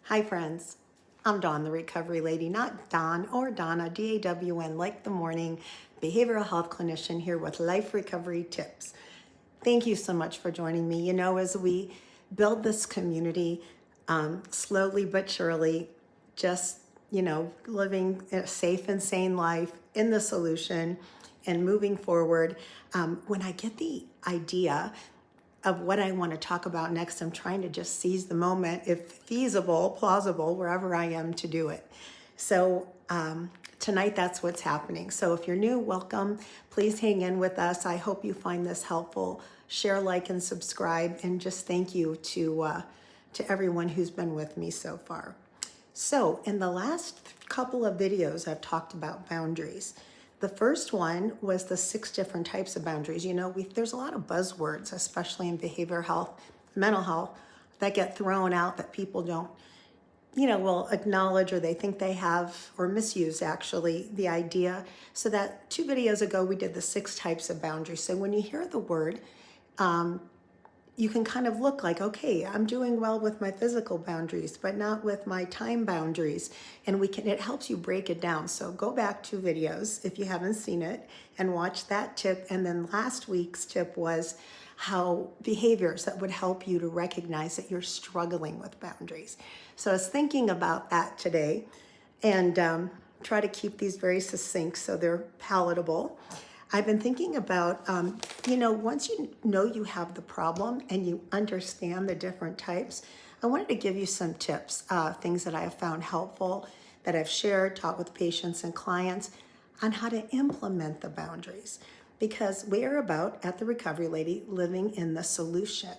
Hi friends, I'm Dawn, the recovery lady, not Dawn or Donna, D-A-W-N, like the morning, behavioral health clinician here with life recovery tips. Thank you so much for joining me. You know, as we build this community, slowly but surely, just, living a safe and sane life in the solution and moving forward. When I get the idea of what I want to talk about next, I'm trying to just seize the moment, if feasible, plausible, wherever I am to do it. So tonight, that's what's happening. So if you're new, welcome. Please hang in with us. I hope you find this helpful. Share, like, and subscribe. And just thank you to everyone who's been with me so far. So in the last couple of videos, I've talked about boundaries. The first one was the 6 different types of boundaries. You know, there's a lot of buzzwords, especially in behavioral health, mental health, that get thrown out that people don't, will acknowledge, or they think they have, or misuse actually the idea. So that 2 videos ago, we did the 6 types of boundaries. So when you hear the word, you can kind of look like, okay, I'm doing well with my physical boundaries, but not with my time boundaries. And it helps you break it down. So go back 2 videos if you haven't seen it and watch that tip. And then last week's tip was how behaviors that would help you to recognize that you're struggling with boundaries. So I was thinking about that today and try to keep these very succinct so they're palatable. I've been thinking about, once you know you have the problem and you understand the different types, I wanted to give you some tips, things that I have found helpful, that I've shared, taught with patients and clients on how to implement the boundaries. Because we are about, at the Recovery Lady, living in the solution.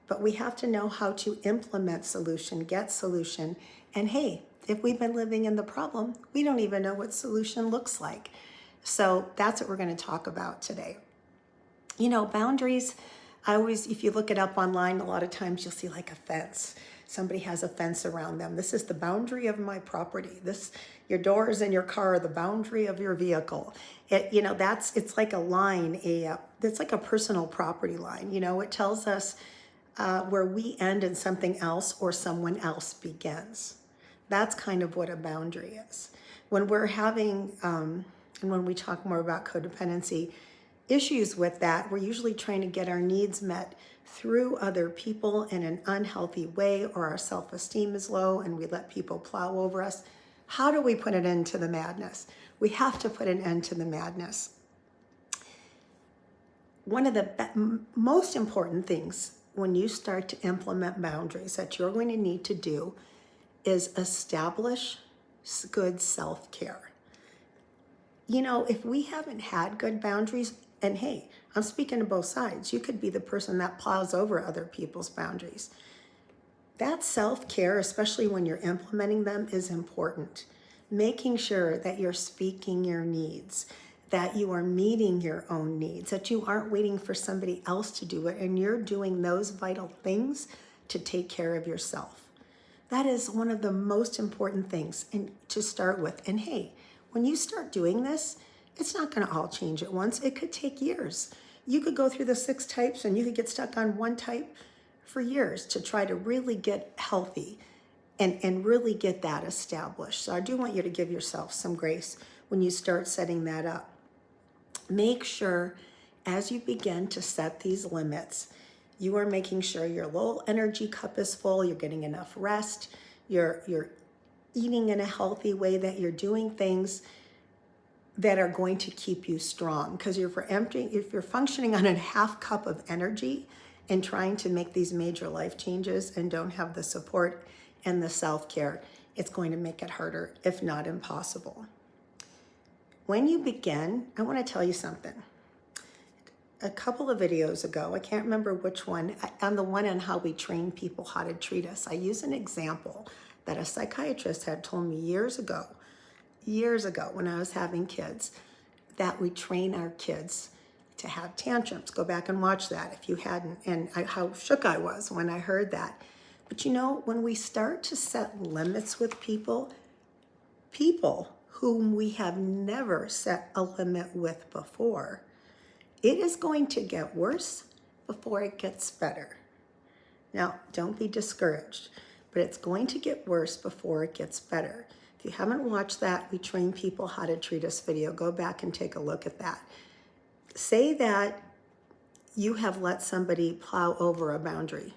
But we have to know how to implement solution, get solution. And hey, if we've been living in the problem, we don't even know what solution looks like. So that's what we're going to talk about today. You know, boundaries, if you look it up online, a lot of times you'll see like a fence. Somebody has a fence around them. This is the boundary of my property. Your doors in your car are the boundary of your vehicle. It's like a line, it's like a personal property line. It tells us where we end and something else or someone else begins. That's kind of what a boundary is. When we're having, and when we talk more about codependency issues with that, we're usually trying to get our needs met through other people in an unhealthy way, or our self-esteem is low and we let people plow over us. How do we put an end to the madness? We have to put an end to the madness. One of the most important things when you start to implement boundaries that you're going to need to do is establish good self-care. If we haven't had good boundaries, and hey, I'm speaking to both sides. You could be the person that plows over other people's boundaries. That self-care, especially when you're implementing them, is important. Making sure that you're speaking your needs, that you are meeting your own needs, that you aren't waiting for somebody else to do it, and you're doing those vital things to take care of yourself. That is one of the most important things to start with. And hey, when you start doing this, it's not going to all change at once. It could take years. You could go through the 6 types and you could get stuck on one type for years to try to really get healthy and really get that established. So I do want you to give yourself some grace when you start setting that up. Make sure as you begin to set these limits, you are making sure your little energy cup is full, you're getting enough rest, you're eating in a healthy way, that you're doing things that are going to keep you strong. Because if you're functioning on a half cup of energy and trying to make these major life changes and don't have the support and the self-care, it's going to make it harder, if not impossible. When you begin, I want to tell you something. A couple of videos ago, I can't remember which one, on the one on how we train people how to treat us, I use an example that a psychiatrist had told me years ago when I was having kids, that we train our kids to have tantrums. Go back and watch that if you hadn't, and how shook I was when I heard that. But when we start to set limits with people whom we have never set a limit with before, it is going to get worse before it gets better. Now, don't be discouraged, but it's going to get worse before it gets better. If you haven't watched that, we train people how to treat us video. Go back and take a look at that. Say that you have let somebody plow over a boundary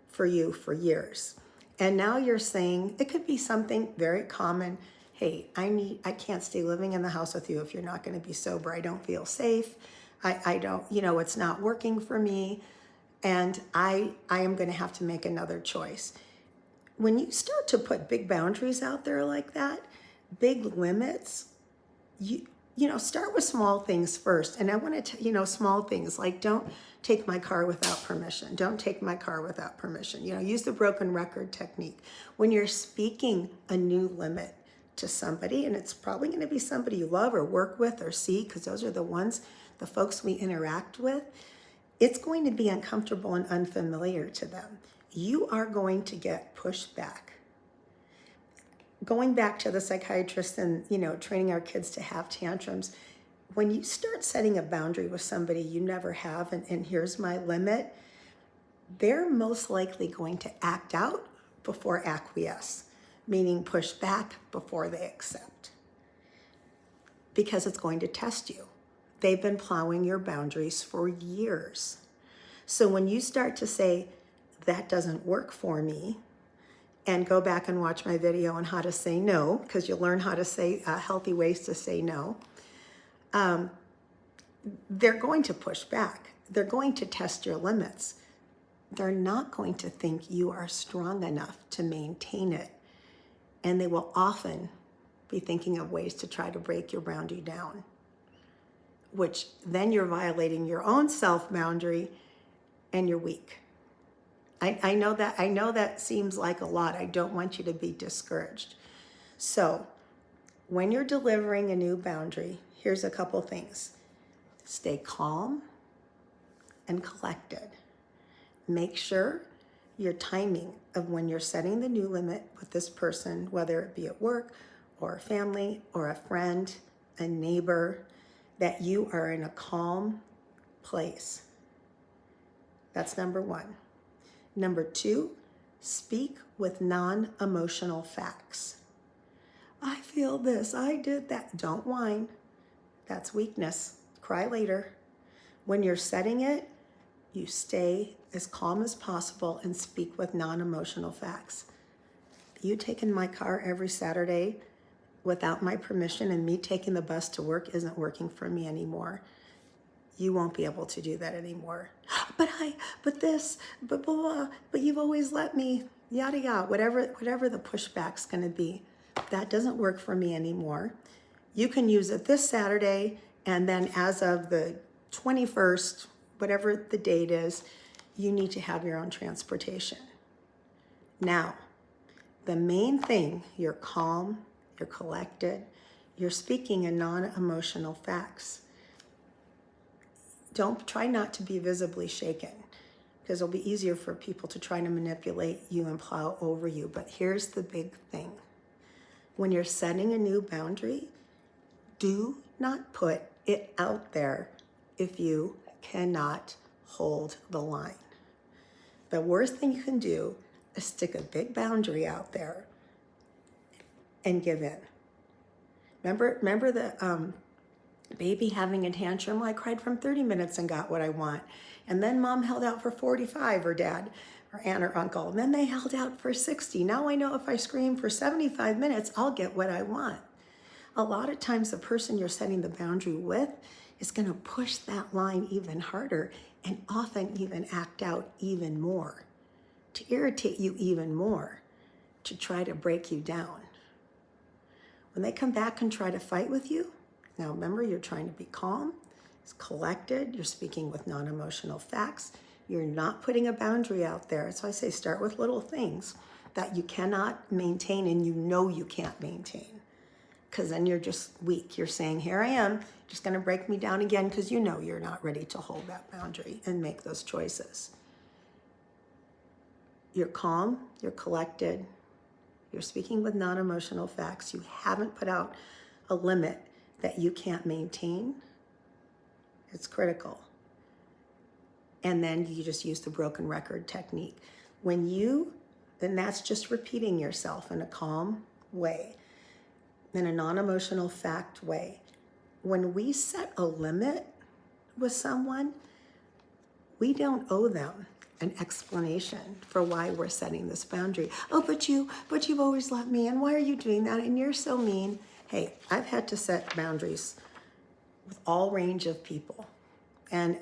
for you for years. And now you're saying, it could be something very common. Hey, I can't stay living in the house with you if you're not going to be sober. I don't feel safe. I don't, it's not working for me. And I am going to have to make another choice. When you start to put big boundaries out there like that, big limits, start with small things first. And I want to, small things like don't take my car without permission. Don't take my car without permission. Use the broken record technique. When you're speaking a new limit to somebody, and it's probably going to be somebody you love or work with or see, because those are the folks we interact with, it's going to be uncomfortable and unfamiliar to them. You are going to get pushed back. Going back to the psychiatrist and, training our kids to have tantrums, when you start setting a boundary with somebody you never have, and here's my limit, they're most likely going to act out before acquiesce, meaning push back before they accept, because it's going to test you. They've been plowing your boundaries for years. So when you start to say, that doesn't work for me, and go back and watch my video on how to say no, because you'll learn how to say healthy ways to say no, they're going to push back. They're going to test your limits. They're not going to think you are strong enough to maintain it. And they will often be thinking of ways to try to break your boundary down, which then you're violating your own self-boundary and you're weak. I know that seems like a lot. I don't want you to be discouraged. So when you're delivering a new boundary, here's a couple things. Stay calm and collected. Make sure your timing of when you're setting the new limit with this person, whether it be at work or a family or a friend, a neighbor, that you are in a calm place. That's number one. Number two, speak with non-emotional facts. I feel this, I did that. Don't whine. That's weakness. Cry later. When you're setting it, you stay as calm as possible and speak with non-emotional facts. You taking my car every Saturday without my permission and me taking the bus to work isn't working for me anymore. You won't be able to do that anymore. But this, but blah, blah, but you've always let me, yada, yada, whatever the pushback's gonna be. That doesn't work for me anymore. You can use it this Saturday, and then as of the 21st, whatever the date is, you need to have your own transportation. Now, the main thing, you're calm, you're collected, you're speaking in non-emotional facts. Try not to be visibly shaken, because it'll be easier for people to try to manipulate you and plow over you. But here's the big thing. When you're setting a new boundary, do not put it out there if you cannot hold the line. The worst thing you can do is stick a big boundary out there and give in. Remember the baby having a tantrum? Well, I cried from 30 minutes and got what I want. And then mom held out for 45, or dad, or aunt or uncle. And then they held out for 60. Now I know if I scream for 75 minutes, I'll get what I want. A lot of times the person you're setting the boundary with is going to push that line even harder and often even act out even more to irritate you even more, to try to break you down. When they come back and try to fight with you, now remember, you're trying to be calm, it's collected, you're speaking with non-emotional facts, you're not putting a boundary out there. So I say start with little things that you cannot maintain and you know you can't maintain, because then you're just weak. You're saying, here I am, just gonna break me down again, because you know you're not ready to hold that boundary and make those choices. You're calm, you're collected, you're speaking with non-emotional facts, you haven't put out a limit that you can't maintain. It's critical. And then you just use the broken record technique. When you then that's just repeating yourself in a calm way, in a non-emotional fact way. When we set a limit with someone, we don't owe them an explanation for why we're setting this boundary. Oh, but you've always loved me, and why are you doing that? And you're so mean. Hey, I've had to set boundaries with all range of people. And,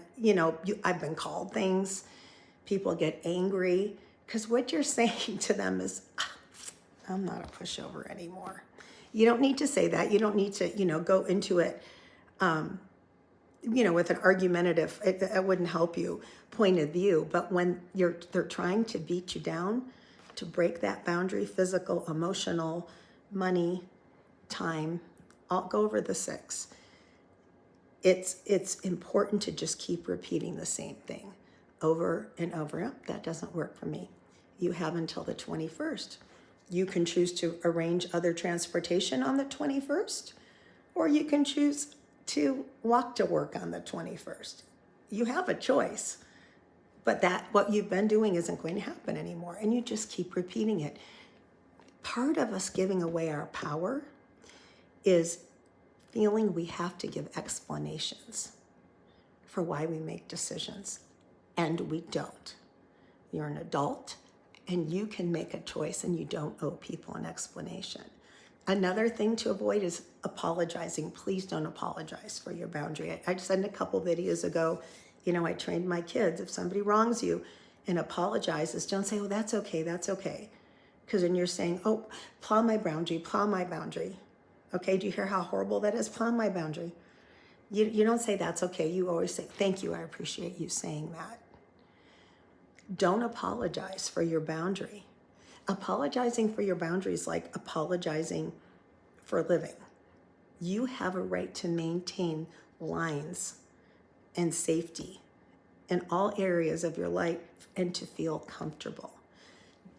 I've been called things. People get angry because what you're saying to them is, I'm not a pushover anymore. You don't need to say that. You don't need to, go into it, with an argumentative, it wouldn't help you, point of view. But when they're trying to beat you down, to break that boundary, physical, emotional, money, time, I'll go over the 6. It's important to just keep repeating the same thing over and over. Oh, that doesn't work for me. You have until the 21st. You can choose to arrange other transportation on the 21st, or you can choose to walk to work on the 21st. You have a choice, but what you've been doing isn't going to happen anymore, and you just keep repeating it. Part of us giving away our power is feeling we have to give explanations for why we make decisions, and we don't. You're an adult, and you can make a choice, and you don't owe people an explanation. Another thing to avoid is apologizing. Please don't apologize for your boundary. I said in a couple videos ago, I trained my kids, if somebody wrongs you and apologizes, don't say, oh, that's okay, that's okay. Because then you're saying, oh, plow my boundary. Okay, do you hear how horrible that is? Plow my boundary. You don't say that's okay. You always say, thank you, I appreciate you saying that. Don't apologize for your boundary. Apologizing for your boundary is like apologizing for a living. You have a right to maintain lines and safety in all areas of your life and to feel comfortable.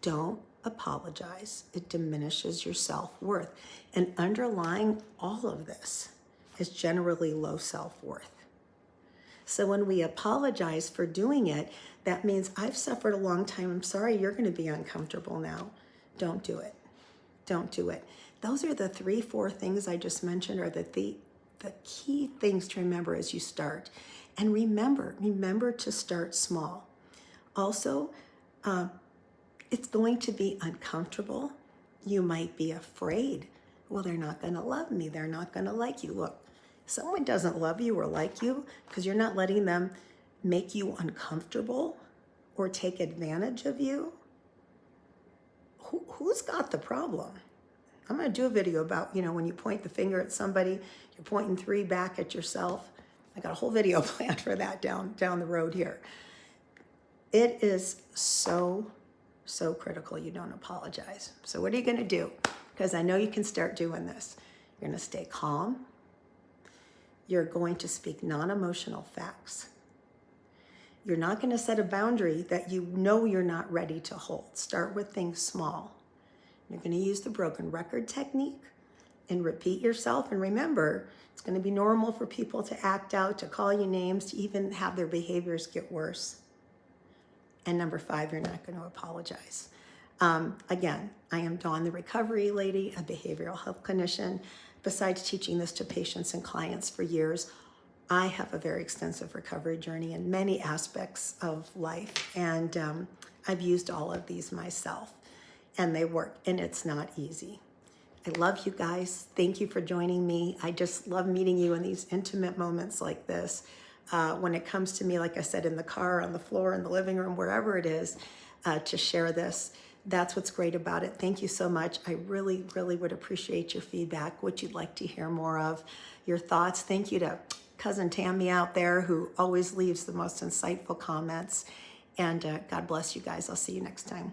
Don't apologize. It diminishes your self-worth. And underlying all of this is generally low self-worth. So when we apologize for doing it, that means I've suffered a long time. I'm sorry, you're going to be uncomfortable now. Don't do it. Don't do it. Those are the 3-4 things I just mentioned are the key things to remember as you start. And remember to start small. Also, it's going to be uncomfortable. You might be afraid. Well, they're not going to love me. They're not going to like you. Look, someone doesn't love you or like you because you're not letting them make you uncomfortable or take advantage of you. Who's got the problem? I'm going to do a video about, when you point the finger at somebody, you're pointing 3 back at yourself. I got a whole video planned for that down the road here. It is so critical you don't apologize. So what are you going to do? Because I know you can start doing this. You're going to stay calm. You're going to speak non-emotional facts. You're not going to set a boundary that you're not ready to hold. Start with things small. You're going to use the broken record technique and repeat yourself. And remember, it's going to be normal for people to act out, to call you names, to even have their behaviors get worse. And number 5, you're not going to apologize. Again, I am Dawn, the recovery lady, a behavioral health clinician. Besides teaching this to patients and clients for years, I have a very extensive recovery journey in many aspects of life, and I've used all of these myself, and they work, and it's not easy. I love you guys. Thank you for joining me. I just love meeting you in these intimate moments like this. When it comes to me, like I said, in the car, on the floor, in the living room, wherever it is, to share this. That's what's great about it. Thank you so much. I really, really would appreciate your feedback, what you'd like to hear more of, your thoughts. Thank you to cousin Tammy out there who always leaves the most insightful comments. And God bless you guys. I'll see you next time.